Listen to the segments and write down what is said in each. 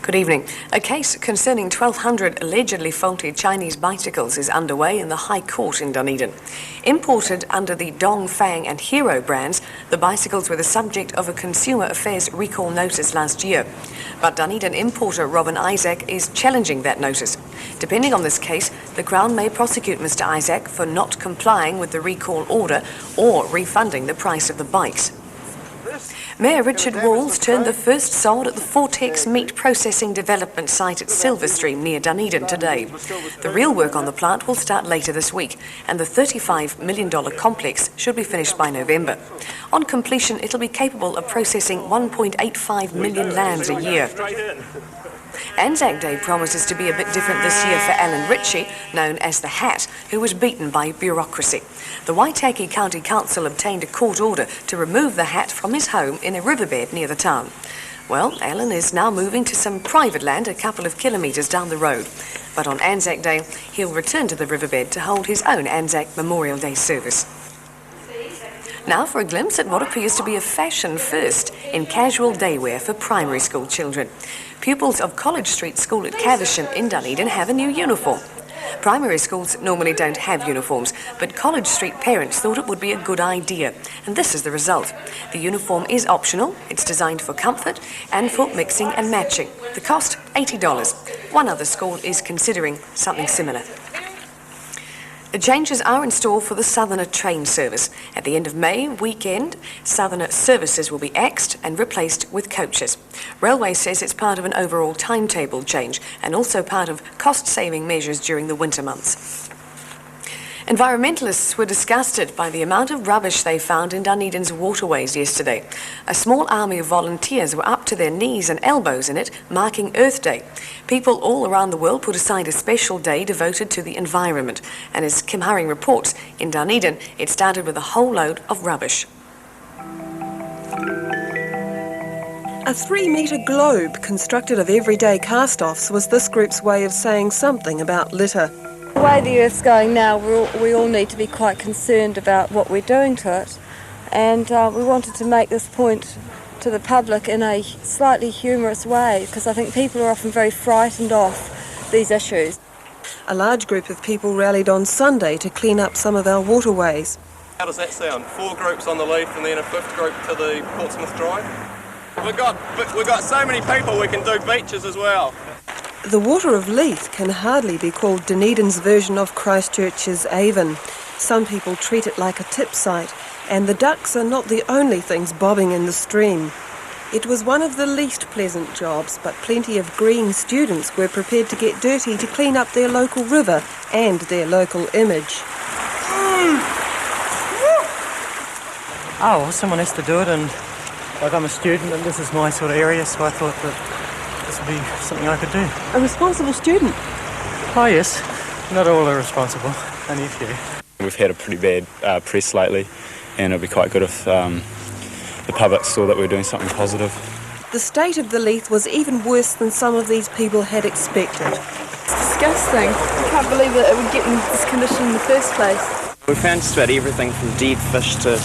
Good evening. A case concerning 1,200 allegedly faulty Chinese bicycles is underway in the High Court in Dunedin. Imported under the Dongfang and Hero brands, the bicycles were the subject of a Consumer Affairs recall notice last year. But Dunedin importer Robin Isaac is challenging that notice. Depending on this case, the Crown may prosecute Mr Isaac for not complying with the recall order or refunding the price of the bikes. Mayor Richard Walls turned the first sod at the Vortex meat processing development site at Silverstream near Dunedin today. The real work on the plant will start later this week, and the $35 million complex should be finished by November. On completion, it'll be capable of processing 1.85 million lambs a year. Anzac Day promises to be a bit different this year for Alan Ritchie, known as the Hat, who was beaten by bureaucracy. The Waitaki County Council obtained a court order to remove the Hat from his home in a riverbed near the town. Well, Alan is now moving to some private land a couple of kilometres down the road. But on Anzac Day, he'll return to the riverbed to hold his own Anzac Memorial Day service. Now for a glimpse at what appears to be a fashion first in casual daywear for primary school children. Pupils of College Street School at Caversham in Dunedin have a new uniform. Primary schools normally don't have uniforms, but College Street parents thought it would be a good idea, and this is the result. The uniform is optional, it's designed for comfort and for mixing and matching. The cost, $80. One other school is considering something similar. The changes are in store for the Southerner train service. At the end of May weekend, Southerner services will be axed and replaced with coaches. Railway says it's part of an overall timetable change and also part of cost-saving measures during the winter months. Environmentalists were disgusted by the amount of rubbish they found in Dunedin's waterways yesterday. A small army of volunteers were up to their knees and elbows in it, marking Earthday. People all around the world put aside a special day devoted to the environment. And as Kim Haring reports, in Dunedin, it started with a whole load of rubbish. A 3-metre globe constructed of everyday cast-offs was this group's way of saying something about litter. The way the Earth's going now, we all need to be quite concerned about what we're doing to it, and we wanted to make this point to the public in a slightly humorous way, because I think people are often very frightened off these issues. A large group of people rallied on Sunday to clean up some of our waterways. How does that sound? 4 groups on the Leith and then a 5th group to the Portsmouth Drive? We've got so many people, we can do beaches as well. The water of Leith can hardly be called Dunedin's version of Christchurch's Avon. Some people treat it like a tip site, and the ducks are not the only things bobbing in the stream. It was one of the least pleasant jobs, but plenty of green students were prepared to get dirty to clean up their local river and their local image. Oh, well, someone has to do it, and like I'm a student and this is my sort of area, so I thought that this would be something I could do. A responsible student? Oh yes, not all are responsible, only a few. We've had a pretty bad press lately, and it'd be quite good if the public saw that we're doing something positive. The state of the Leith was even worse than some of these people had expected. It's disgusting. I can't believe that it would get in this condition in the first place. We found just about everything from dead fish to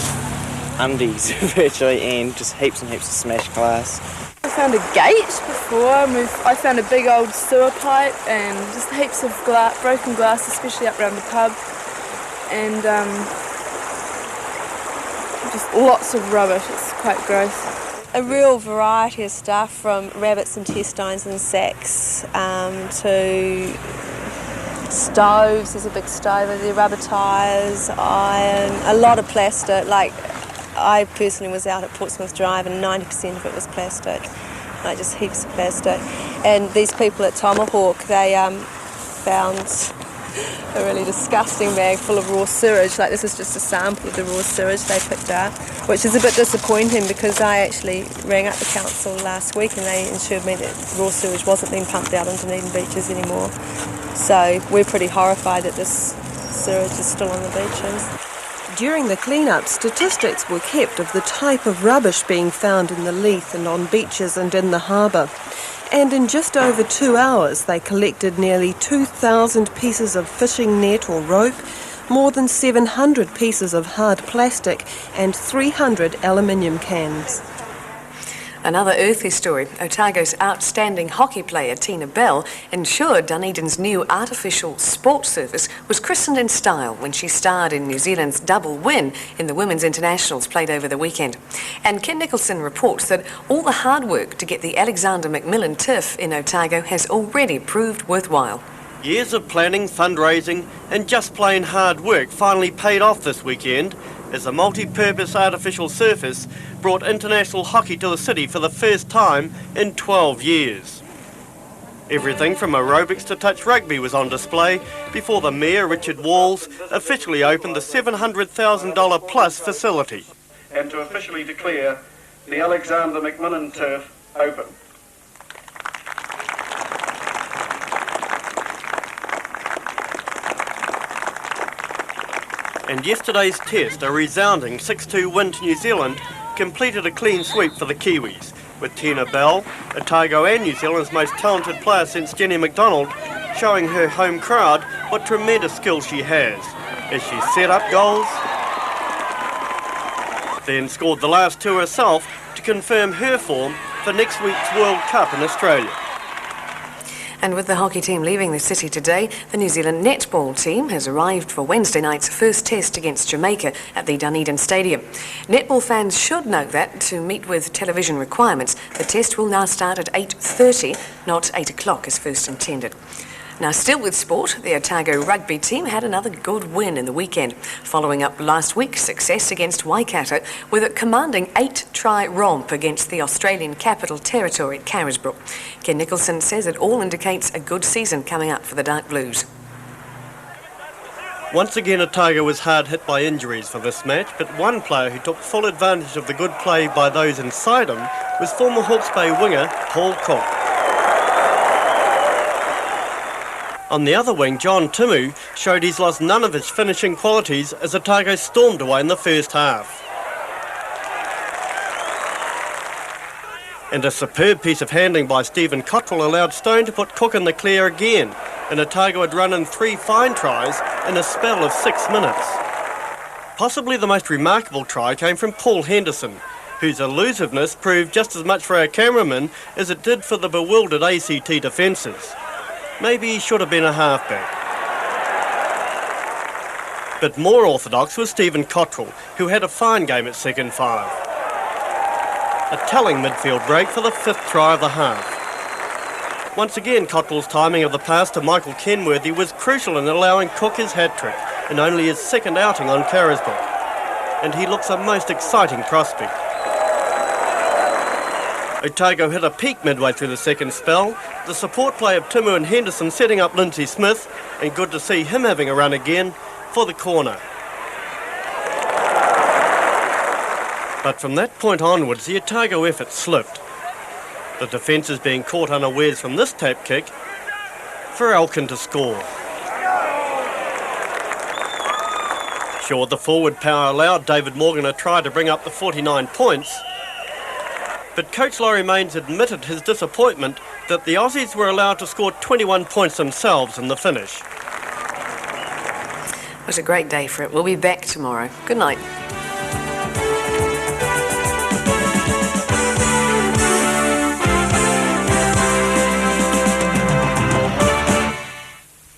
undies, virtually, and just heaps and heaps of smashed glass. I found a gate before, I found a big old sewer pipe and just heaps of broken glass, especially up around the pub, and just lots of rubbish. It's quite gross. A real variety of stuff, from rabbits' intestines and sacks to stoves. There's a big stove over there, rubber tyres, iron, a lot of plastic. Like, I personally was out at Portsmouth Drive and 90% of it was plastic, like just heaps of plastic. And these people at Tomahawk, they found a really disgusting bag full of raw sewage. Like, this is just a sample of the raw sewage they picked up, which is a bit disappointing because I actually rang up the council last week and they assured me that raw sewage wasn't being pumped out on Dunedin beaches anymore. So we're pretty horrified that this sewage is still on the beaches. During the clean-up, statistics were kept of the type of rubbish being found in the Leith and on beaches and in the harbour. And in just over 2 hours, they collected nearly 2,000 pieces of fishing net or rope, more than 700 pieces of hard plastic and 300 aluminium cans. Another Earthday story. Otago's outstanding hockey player Tina Bell ensured Dunedin's new artificial sports surface was christened in style when she starred in New Zealand's double win in the Women's Internationals played over the weekend. And Ken Nicholson reports that all the hard work to get the Alexander McMillan turf in Otago has already proved worthwhile. Years of planning, fundraising and just plain hard work finally paid off this weekend as a multi-purpose artificial surface brought international hockey to the city for the first time in 12 years. Everything from aerobics to touch rugby was on display before the Mayor, Richard Walls, officially opened the $700,000 plus facility. And to officially declare the Alexander McMillan turf open. And yesterday's test, a resounding 6-2 win to New Zealand, completed a clean sweep for the Kiwis, with Tina Bell, Otago and New Zealand's most talented player since Jenny McDonald, showing her home crowd what tremendous skill she has, as she set up goals, then scored the last two herself to confirm her form for next week's World Cup in Australia. And with the hockey team leaving the city today, the New Zealand netball team has arrived for Wednesday night's first test against Jamaica at the Dunedin Stadium. Netball fans should note that to meet with television requirements, the test will now start at 8:30, not 8 o'clock as first intended. Now, still with sport, the Otago rugby team had another good win in the weekend, following up last week's success against Waikato with a commanding 8-try romp against the Australian Capital Territory at Carisbrook. Ken Nicholson says it all indicates a good season coming up for the Dark Blues. Once again, Otago was hard hit by injuries for this match, but one player who took full advantage of the good play by those inside him was former Hawke's Bay winger Paul Cook. On the other wing, John Timu showed he's lost none of his finishing qualities as Otago stormed away in the first half. And a superb piece of handling by Stephen Cottrell allowed Stone to put Cook in the clear again, and Otago had run in 3 fine tries in a spell of 6 minutes. Possibly the most remarkable try came from Paul Henderson, whose elusiveness proved just as much for our cameraman as it did for the bewildered ACT defences. Maybe he should have been a halfback. But more orthodox was Stephen Cottrell, who had a fine game at second five. A telling midfield break for the 5th try of the half. Once again, Cottrell's timing of the pass to Michael Kenworthy was crucial in allowing Cook his hat-trick in only his second outing on Carisbrook. And he looks a most exciting prospect. Otago hit a peak midway through the second spell, the support play of Timu and Henderson setting up Lindsay Smith, and good to see him having a run again for the corner. But from that point onwards, the Otago effort slipped, the defences being caught unawares from this tap kick for Elkin to score. Sure, the forward power allowed David Morgan a try to bring up the 49 points, but coach Laurie Mains admitted his disappointment that the Aussies were allowed to score 21 points themselves in the finish. It was a great day for it. We'll be back tomorrow. Good night.